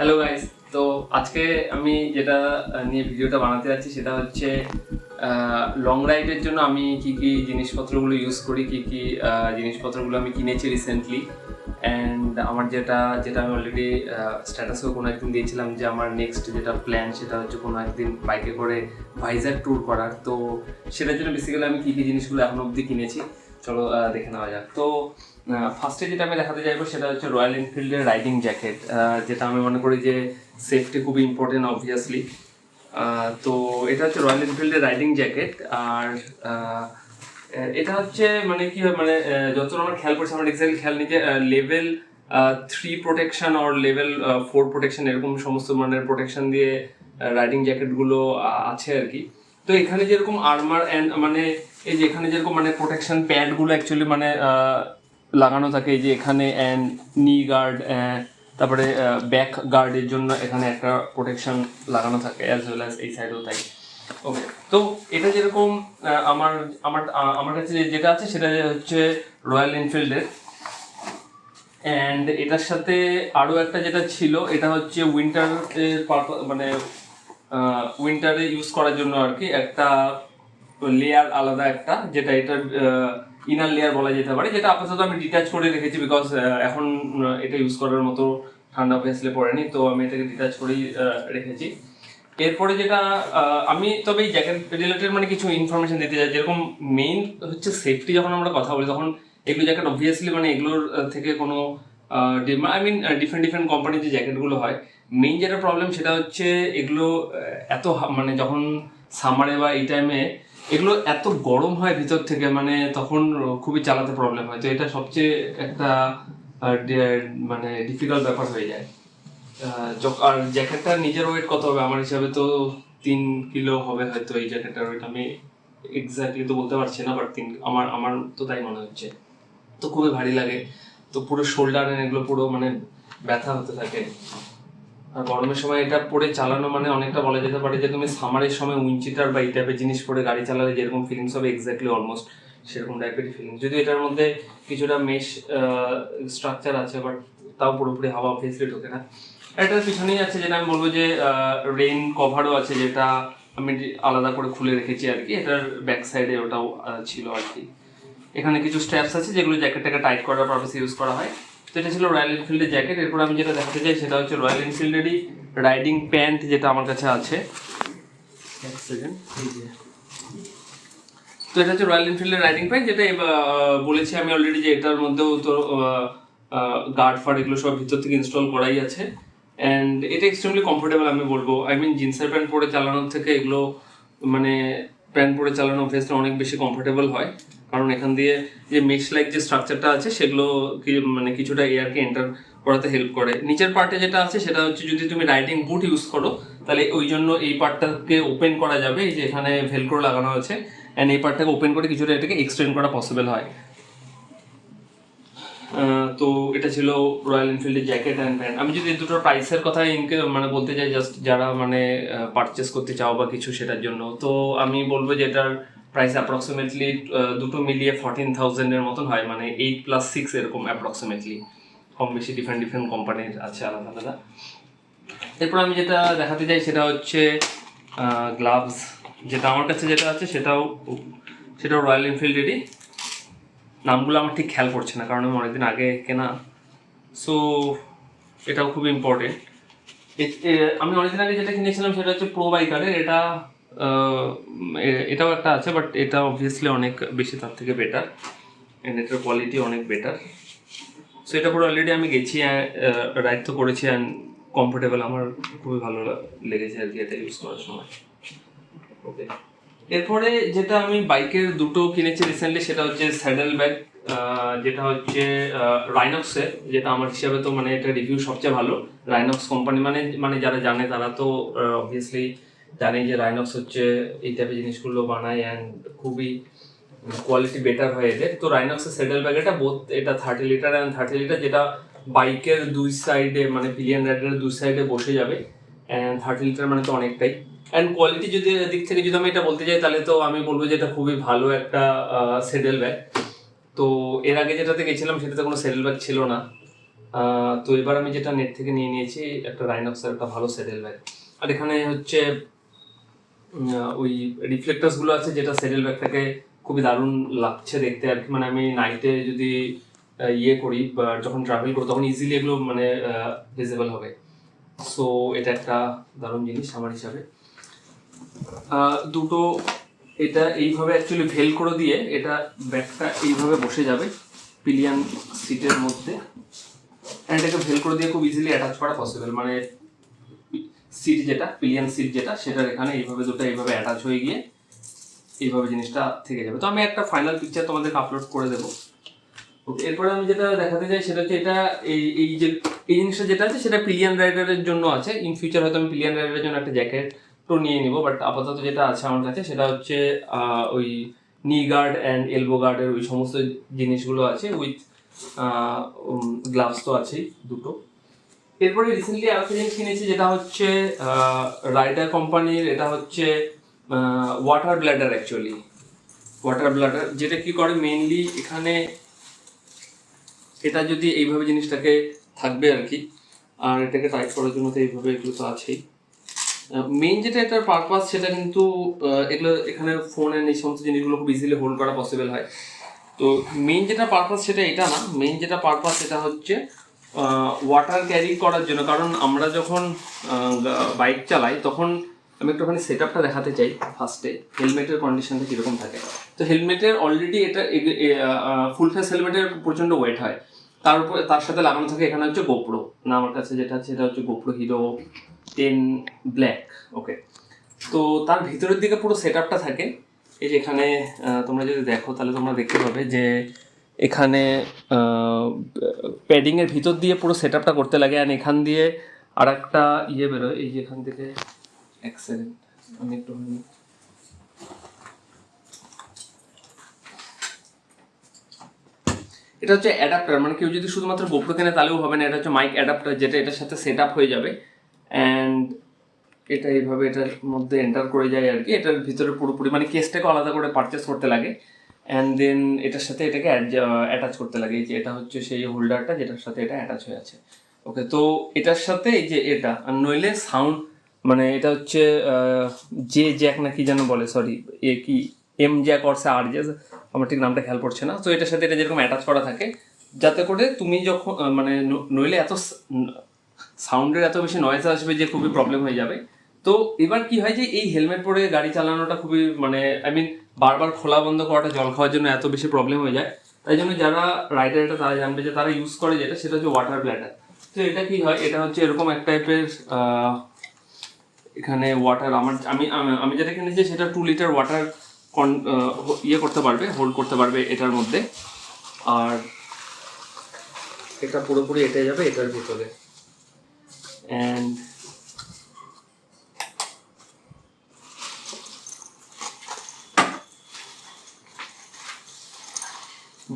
Hello guys, তো আজকে আমি যেটা নিয়ে ভিডিওটা বানাতে যাচ্ছি সেটা হচ্ছে লং রাইডের জন্য আমি কি কি জিনিসপত্রগুলো ইউজ করি, কি কি জিনিসপত্রগুলো আমি কিনেছি রিসেন্টলি। অ্যান্ড আমার যেটা আমি অলরেডি স্ট্যাটাসেও কোনো একদিন দিয়েছিলাম যে আমার নেক্সট যেটা প্ল্যান সেটা হচ্ছে কোনো একদিন বাইকে করে ভাইজ্যাগ ট্যুর করার। তো সেটার জন্য বেসিক্যালি আমি কি কি জিনিসগুলো এখন অবধি কিনেছি চলো দেখে নেওয়া যাক। তো ফার্স্টে যেটা আমি দেখাতে চাইবো সেটা হচ্ছে রয়্যাল এনফিল্ডের রাইডিং জ্যাকেট, যেটা আমি মনে করি যে সেফটি খুবই ইম্পর্টেন্ট অবভিয়াসলি। তো এটা হচ্ছে রয়্যাল এনফিল্ডের রাইডিং জ্যাকেট। আর এটা হচ্ছে মানে কি হয়, মানে যতটা আমার খেয়াল করছি, আমার এক্স্যাক্টলি খেয়াল নেই যে লেভেল 3 প্রোটেকশন আর লেভেল 4 প্রোটেকশন এরকম সমস্ত মানের প্রোটেকশন দিয়ে রাইডিং জ্যাকেটগুলো আছে আর কি। তো এখানে যেরকম আর্মার অ্যান্ড মানে এই যে এখানে যেরকম মানে প্রোটেকশন প্যাডগুলো অ্যাকচুয়ালি মানে লাগানো থাকে এই যে এখানে, অ্যান্ড নি গার্ড, তারপরে ব্যাক গার্ডের জন্য এখানে একটা প্রোটেকশন লাগানো থাকে, অ্যাজ ওয়েল অ্যাজ এই সাইডেও তাই। ওকে, তো এটা যেরকম আমার আমার আমার কাছে যেটা আছে সেটা হচ্ছে রয়্যাল এনফিল্ডের। অ্যান্ড এটার সাথে আরও একটা যেটা ছিল, এটা হচ্ছে উইন্টারের মানে উইন্টারে ইউজ করার জন্য আর কি একটা লেয়ার আলাদা একটা, যেটা এটার ইনার লেয়ার বলা যেতে পারে, যেটা আপাতত আমি ডিটাচ করে রেখেছি বিকজ এখন এটা ইউজ করার মতো ঠান্ডা অবভিয়াসলি পড়েনি, তো আমি এটাকে ডিটাচ করেই রেখেছি। এরপরে যেটা আমি তবে এই জ্যাকেট রিলেটেড মানে কিছু ইনফরমেশন দিতে চাই, যেরকম মেইন হচ্ছে সেফটি। যখন আমরা কথা বলি তখন এগুলো জ্যাকেট অবভিয়াসলি মানে এগুলোর থেকে কোনো ডিফারেন্ট কোম্পানির যে জ্যাকেটগুলো হয়, মেইন যেটা প্রবলেম সেটা হচ্ছে এগুলো এত মানে যখন সামারে বা এই টাইমে এগুলো এত গরম হয় ভিতর থেকে, মানে তখন খুবই চালাতে প্রবলেম হয়। তো এটা সবচেয়ে একটা মানে ডিফিকাল্ট ব্যাপার হয়ে যায়। আর জ্যাকেটটার নিজের ওয়েট কত হবে আমার হিসাবে তো 3 কিলো হবে হয়তো এই জ্যাকেটটার ওয়েট। আমি এক্স্যাক্টলি তো বলতে পারছি না, বাট আমার তো তাই মনে হচ্ছে। তো খুবই ভারী লাগে, তো পুরো শোল্ডার এগুলো পুরো মানে ব্যথা হতে থাকে। আর গরমের সময় এটা পরে চালানো মানে অনেকটা বলা যেতে পারে যে তুমি সামারের সময় উইন্ডচিটার বা এই টাইপের জিনিস পরে গাড়ি চালালে যেরকম ফিলিংস হবে এক্স্যাক্টলি অলমোস্ট সেরকম টাইপেরই ফিলিংস। যদি এটার মধ্যে কিছুটা মেশ স্ট্রাকচার আছে, বাট তাও পুরোপুরি হাওয়া অবভিয়াসলি ঢোকে না। এটার পিছনেই আছে যেটা আমি বলবো যে রেইন কভারও আছে, যেটা আমি আলাদা করে খুলে রেখেছি আর কি। এটার ব্যাক সাইডে ওটাও ছিল আর কি। এখানে কিছু স্ট্র্যাপস আছে যেগুলো জ্যাকেটটাকে টাইট করার পারপাসে ইউজ করা হয়। তো এটা ছিল রয়্যাল এনফিল্ডের জ্যাকেট। এরপর আমি যেটা দেখাতে চাই সেটা হচ্ছে রয়্যাল এনফিল্ডেরই রাইডিং প্যান্ট, যেটা আমার কাছে আছে। এক সেকেন্ড, এই যে। তো এটা হচ্ছে রয়্যাল এনফিল্ডের রাইডিং প্যান্ট, যেটা বলেছি আমি অলরেডি যে এটার মধ্যেও তো গার্ড ফার্ড এগুলো সব ভিতর থেকে ইনস্টল করাই আছে। অ্যান্ড এটা এক্সট্রিমলি কমফোর্টেবল আমি বলবো। জিন্সের প্যান্ট পরে চালানোর থেকে এগুলো মানে প্যান্ট পরে চালানো অবভিয়াসলি অনেক বেশি কমফোর্টেবল হয়, কারণ এখান দিয়ে যে মেশ লাইক যে স্ট্রাকচারটা আছে সেগুলো মানে কিছুটা এয়ারকে এন্টার করাতে হেল্প করে। নিচের পার্টে যেটা আছে সেটা হচ্ছে যদি তুমি রাইডিং বুট ইউজ করো তাহলে ওই জন্য এই পার্টটাকে ওপেন করা যাবে, এই যে এখানে ভেলক্রো লাগানো আছে, অ্যান্ড এই পার্টটাকে ওপেন করে কিছুটা এটাকে এক্সটেন্ড করা পসিবল হয়। তো এটা ছিল রয়্যাল এনফিল্ডের জ্যাকেট অ্যান্ড প্যান্ট। আমি যদি দুটোর প্রাইসের কথা মানে বলতে চাই, জাস্ট যারা মানে পারচেস করতে চাও বা কিছু সেটার জন্য, তো আমি বলবো যে এটার প্রাইস অ্যাপ্রক্সিমেটলি দুটো মিলিয়ে 14,000 এর মতন হয়, মানে 8+6 এরকম অ্যাপ্রক্সিমেটলি। কম বেশি ডিফারেন্ট কোম্পানির আছে আলাদা আলাদা। এরপর আমি যেটা দেখাতে চাই সেটা হচ্ছে গ্লাভস, যেটা আমার কাছে যেটা আছে সেটাও রয়্যাল এনফিল্ডেরই। নামগুলো আমার ঠিক খেয়াল পড়ছে না কারণ আমি অনেকদিন আগে কেনা, সো এটাও খুব ইম্পর্টেন্ট। আমি অনেকদিন আগে যেটা কিনেছিলাম সেটা হচ্ছে প্রো বাইকারের। এটাও একটা আছে, বাট এটা অবভিয়াসলি অনেক বেশি তার থেকে বেটার, অ্যান্ড এটার কোয়ালিটি অনেক বেটার। সো এটা পুরো অলরেডি আমি গেছি, রাইড তো করেছি, অ্যান্ড কমফোর্টেবল আমার খুবই ভালো লেগেছে আর কি এটা ইউজ করার সময়। ওকে, এরপরে যেটা আমি বাইকের দুটো কিনেছি রিসেন্টলি সেটা হচ্ছে স্যাডেল ব্যাগ, যেটা হচ্ছে রাইনক্সের, যেটা আমার হিসাবে তো মানে এটা রিভিউ সবচেয়ে ভালো। রাইনক্স কোম্পানি মানে যারা জানে তারা তো অবভিয়াসলি জানে যে রাইনক্স হচ্ছে এই টাইপের জিনিসগুলো বানায়, অ্যান্ড খুবই কোয়ালিটি বেটার হয় এদের। তো রাইনক্সের স্যাডেল ব্যাগ এটা 30 লিটার অ্যান্ড 30 লিটার, যেটা বাইকের দুই সাইডে মানে পিলিয়ন রাইডারের দুই সাইডে বসে যাবে, অ্যান্ড 30 লিটার মানে তো অনেকটাই। অ্যান্ড কোয়ালিটি দিক থেকে যদি আমি এটা বলতে চাই তাহলে তো আমি বলবো যে এটা খুবই ভালো একটা সেডেল ব্যাগ। তো এর আগে যেটাতে গেছিলাম সেটাতে কোনো সেডেল ব্যাগ ছিল না, তো এবার আমি যেটা নেট থেকে নিয়ে নিয়েছি একটা রাইনক্সের একটা ভালো স্যাডেল ব্যাগ। আর এখানে হচ্ছে ওই রিফ্লেক্টার্সগুলো আছে, যেটা স্যাডেল ব্যাগটাকে খুবই দারুণ লাগছে দেখতে আর কি। মানে আমি নাইটে যদি ইয়ে করি বা যখন ট্রাভেল করি তখন ইজিলি এগুলো মানে ভিজিবল হবে। সো এটা একটা দারুণ জিনিস আমার হিসাবে। দুটো এটা এইভাবে অ্যাকচুয়ালি ভেল করে দিয়ে এটা ব্যাগটা এইভাবে বসে যাবে পিলিয়ন সিটের মধ্যে, এটাকে ভেল করে দিয়ে খুব ইজিলি অ্যাটাচ করা পসিবল। মানে সিট যেটা পিলিয়ন সিট যেটা সেটার এখানে এইভাবে দুটো এইভাবে অ্যাটাচ হয়ে গিয়ে এইভাবে জিনিসটা থেকে যাবে। তো আমি একটা ফাইনাল পিকচার তোমাদেরকে আপলোড করে দেবো। ওকে, এরপরে আমি যেটা দেখাতে চাই সেটা হচ্ছে এটা এই যে এই জিনিসটা যেটা আছে সেটা পিলিয়ন রাইডারের জন্য আছে। ইন ফিউচার হয়তো আমি পিলিয়ন রাইডারের জন্য একটা জ্যাকেটও নিয়ে নিব, বাট আপাতত যেটা আছে আমার কাছে সেটা হচ্ছে ওই নি গার্ড অ্যান্ড এলবো গার্ডের ওই সমস্ত জিনিসগুলো আছে, উইথ গ্লাভস তো আছেই দুটো। এরপরে রিসেন্টলি আরেকটা জিনিস কিনেছি যেটা হচ্ছে রাইডার কোম্পানির, এটা হচ্ছে ওয়াটার ব্ল্যাডার। অ্যাকচুয়ালি ওয়াটার ব্ল্যাডার যেটা কি করে মেইনলি এখানে এটা যদি এইভাবে জিনিসটাকে থাকবে আর কি, আর এটাকে টাইট করার জন্য তো এইভাবে এগুলো তো আছেই। মেইন যেটা এটার পারপাস সেটা কিন্তু এগুলো এখানে ফোন এন্ড এই সমস্ত জিনিসগুলো খুব ইজিলি হোল্ড করা পসিবল হয়। তো মেইন যেটা পারপাস সেটা এটা না, মেইন যেটা পারপাস সেটা হচ্ছে ওয়াটার ক্যারি করার জন্য। কারণ আমরা যখন বাইক চালাই তখন আমি একটুখানি সেট আপটা দেখাতে চাই ফার্স্টে, হেলমেটের কন্ডিশনটা কীরকম থাকে। তো হেলমেটের অলরেডি এটা ফুল ফেস হেলমেটের প্রচণ্ড ওয়েট হয়, তার উপরে তার সাথে লাগানো থাকে এখানে হচ্ছে গোপ্রো, না আমার কাছে যেটা আছে সেটা হচ্ছে গোপ্রো হিরো 10 ব্ল্যাক। ওকে, তো তার ভিতরের দিকে পুরো সেট আপটা থাকে। এই যে এখানে তোমরা যদি দেখো তাহলে তোমরা দেখতে পাবে যে এখানে প্যাডিংয়ের ভিতর দিয়ে পুরো সেট আপটা করতে লাগে। অ্যান্ড এখান দিয়ে আর একটা ইয়ে বেরোয়, এই যে এখান থেকে এক সেকেন্ড আমি একটু এটা হচ্ছে অ্যাডাপ্টার। মানে কেউ যদি শুধুমাত্র গোপ্রো কেনে তাহলেও হবে না, এটা হচ্ছে মাইক অ্যাডাপ্টার যেটা এটার সাথে সেট আপ হয়ে যাবে। অ্যান্ড এটা এইভাবে এটার মধ্যে এন্টার করে যায় আর কি। এটার ভিতরে পুরোপুরি মানে কেসটাকে আলাদা করে পারচেস করতে লাগে, অ্যান্ড দেন এটার সাথে এটাকে অ্যাটাচ করতে লাগে। এই যে এটা হচ্ছে সেই হোল্ডারটা যেটার সাথে এটা অ্যাটাচ হয়ে আছে। ওকে, তো এটার সাথে এই যে এটা আর নইলে সাউন্ড মানে এটা হচ্ছে যে জ্যাক না কি যেন বলে, সরি এ কি এম জ্যাক অর আর যে আমার ঠিক নামটা খেয়াল পড়ছে না। তো এটার সাথে এটা যেরকম অ্যাটাচ করা থাকে যাতে করে তুমি যখন মানে নইলে এত সাউন্ডের এত বেশি নয়েজ আসবে যে খুবই প্রবলেম হয়ে যাবে। তো এবার কি হয় যে এই হেলমেট পরে গাড়ি চালানোটা খুবই মানে আই মিন বারবার খোলা বন্ধ করাটা জল খাওয়ার জন্য এত বেশি প্রবলেম হয়ে যায়। তাই জন্য যারা রাইডার এটা তারা জানবে যে তারা ইউজ করে যেটা সেটা হচ্ছে ওয়াটার ব্ল্যাডার। তো এটা কি হয়, এটা হচ্ছে এরকম এক টাইপের এখানে ওয়াটার আমি যেটা কিনেছি সেটা 2 লিটার ওয়াটার ইয়ে করতে পারবে, হোল্ড করতে পারবে এটার মধ্যে। আর এটা পুরোপুরি এটে যাবে এটার ভিতরে। অ্যান্ড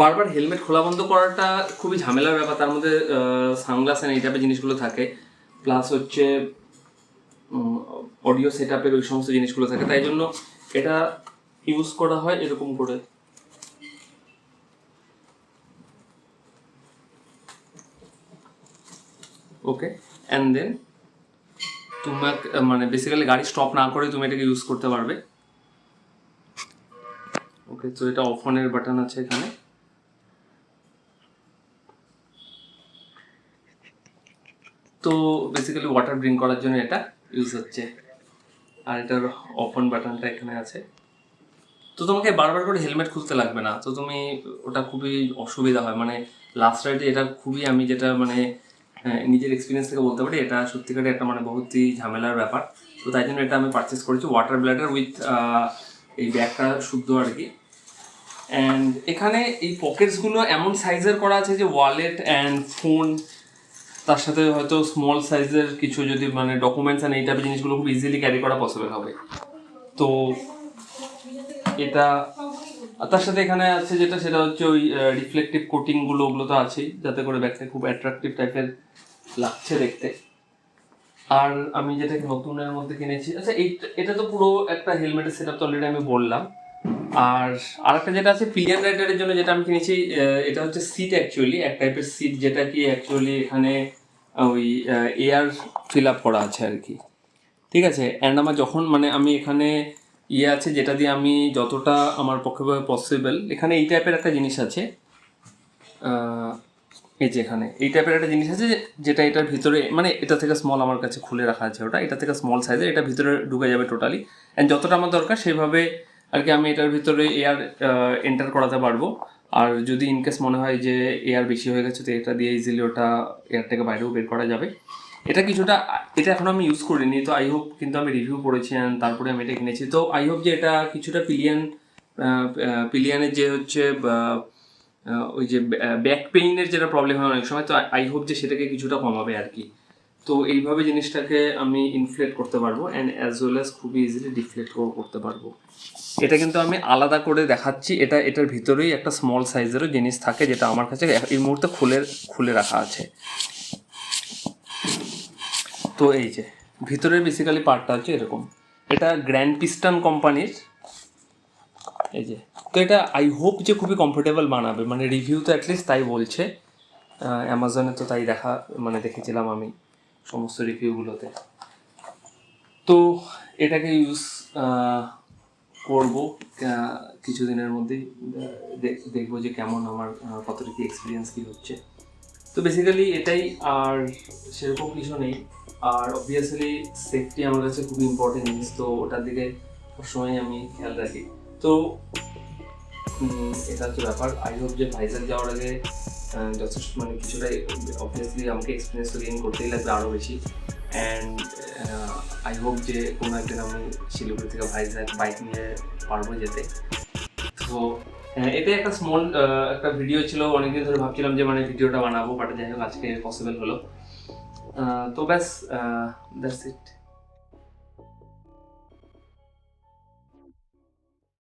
বারবার হেলমেট খোলা বন্ধ করাটা খুবই ঝামেলার ব্যাপার, তার মধ্যে সানগ্লাস এই টাইপের জিনিসগুলো থাকে, প্লাস হচ্ছে অডিও সেট আপের ওই সমস্ত জিনিসগুলো থাকে। তাই জন্য এটা ইউজ করা হয় এরকম করে। ওকে, অ্যান্ড দেন তোমার মানে বেসিক্যালি গাড়ি স্টপ না করে তুমি এটাকে ইউজ করতে পারবে। ওকে, তো এটা অফ অনের বাটন আছে এখানে। তো বেসিক্যালি ওয়াটার ড্রিঙ্ক করার জন্য এটা ইউজ হচ্ছে। আর এটার অফ অন বাটনটা এখানে আছে। তো তোমাকে বারবার করে হেলমেট খুলতে লাগবে না, তো তুমি ওটা খুবই অসুবিধা হয়। মানে লাস্ট রাইডে এটা খুবই আমি যেটা মানে নিজের এক্সপিরিয়েন্স থেকে বলতে পারি এটা সত্যিকারের একটা মানে বহুতই ঝামেলার ব্যাপার। তো তাই জন্য এটা আমি পারচেস করেছি ওয়াটার ব্ল্যাডার উইথ এই ব্যাগটা শুদ্ধ আর কি। অ্যান্ড এখানে এই পকেটসগুলো এমন সাইজের করা আছে যে ওয়ালেট অ্যান্ড ফোন, তার সাথে হয়তো স্মল সাইজের কিছু যদি মানে ডকুমেন্টস অ্যান্ড এই টাইপের জিনিসগুলো খুব ইজিলি ক্যারি করা পসিবল হবে। তো এটা তার সাথে এখানে আছে যেটা সেটা হচ্ছে ওই রিফ্লেকটিভ কোটিংগুলো, ওগুলো তো আছেই যাতে করে ব্যাগটা খুব অ্যাট্রাকটিভ টাইপের লাগছে দেখতে। আর আমি যেটা নতুনের মধ্যে কিনেছি, আচ্ছা এটা তো পুরো একটা হেলমেটের সেট আপ তো অলরেডি আমি বললাম। আর আরেকটা যেটা আছে পিলিয়ন রাইডারের জন্য যেটা আমি কিনেছি, এটা হচ্ছে সিট, অ্যাকচুয়ালি এক টাইপের সিট, যেটা কি অ্যাকচুয়ালি এখানে ওই এয়ার ফিল আপ করা আছে আর কি, ঠিক আছে। অ্যান্ড আমার যখন মানে আমি এখানে আছে যেটা দিয়ে আমি যতটা আমার পক্ষে পসিবল, এখানে এই টাইপের একটা জিনিস আছে, এই যে এখানে এই টাইপের একটা জিনিস আছে যেটা এটার ভিতরে, মানে এটা থেকে স্মল আমার কাছে খুলে রাখা আছে, ওটা এটা থেকে স্মল সাইজের, এটা ভিতরে ঢুকে যাবে টোটালি, অ্যান্ড যতটা আমার দরকার সেইভাবে আর কি আমি এটার ভিতরে এয়ার এন্টার করাতে পারবো। আর যদি ইনকেস মনে হয় যে এয়ার বেশি হয়ে গেছে, তো এটা দিয়ে ইজিলি ওটা এয়ার থেকে বাইরেও বের করা যাবে। এটা কিছুটা, এটা এখন আমি ইউজ করিনি, তো আই হোপ, কিন্তু আমি রিভিউ পড়েছি অ্যান্ড তারপরে আমি এটা কিনেছি, তো আই হোপ যে এটা কিছুটা পিলিয়ানের যে হচ্ছে ওই যে ব্যাক পেইনের যেটা প্রবলেম হয় অনেক সময়, তো আই হোপ যে সেটাকে কিছুটা কমাবে আর কি। তো এইভাবে জিনিসটাকে আমি ইনফ্লেট করতে পারবো অ্যান্ড অ্যাজ ওয়েল অ্যাজ খুবই ইজিলি ডিফ্লেক্ট করতে পারবো। এটা কিন্তু আমি আলাদা করে দেখাচ্ছি, এটার ভিতরেই একটা স্মল সাইজেরও জিনিস থাকে যেটা আমার কাছে এই মুহূর্তে খুলে রাখা আছে। তো এই যে ভিতরের বেসিক্যালি পার্টটা হচ্ছে এরকম, এটা গ্র্যান্ড পিস্টন কোম্পানির, এই যে। তো এটা আই হোপ যে খুবই কমফোর্টেবল বানাবে, মানে রিভিউ তো অ্যাটলিস্ট তাই বলছে, অ্যামাজনে তো তাই দেখেছিলাম আমি সমস্ত রিভিউগুলোতে। তো এটাকে ইউজ করবো কিছুদিনের মধ্যেই, দেখবো যে কেমন আমার কতটা কি এক্সপিরিয়েন্স কী হচ্ছে। তো বেসিক্যালি এটাই, আর সেরকম কিছু নেই। আর অবভিয়াসলি সেফটি আমার কাছে খুবই ইম্পর্টেন্ট জিনিস, তো ওটার দিকে সবসময় আমি খেয়াল রাখি। তো এটা হচ্ছে ব্যাপার। আই হোপ যে ভাইজাগ যাওয়ার আগে যথেষ্ট মানে কিছুটাই অবভিয়াসলি আমাকে এক্সপিরিয়েন্স তো গেইন করতেই লাগবে আরও বেশি, অ্যান্ড আই হোপ যে কোনো একদিন আমি শিলিগুড়ি থেকে ভাইজাগ বাইক নিয়ে পারবো যেতে। তো এটাই একটা স্মল একটা ভিডিও ছিল, অনেকদিন ধরে ভাবছিলাম যে মানে ভিডিওটা বানাবো, বাট যাই হোক আজকে পসিবল হলো। তো ব্যাস, দ্যাটস ইট।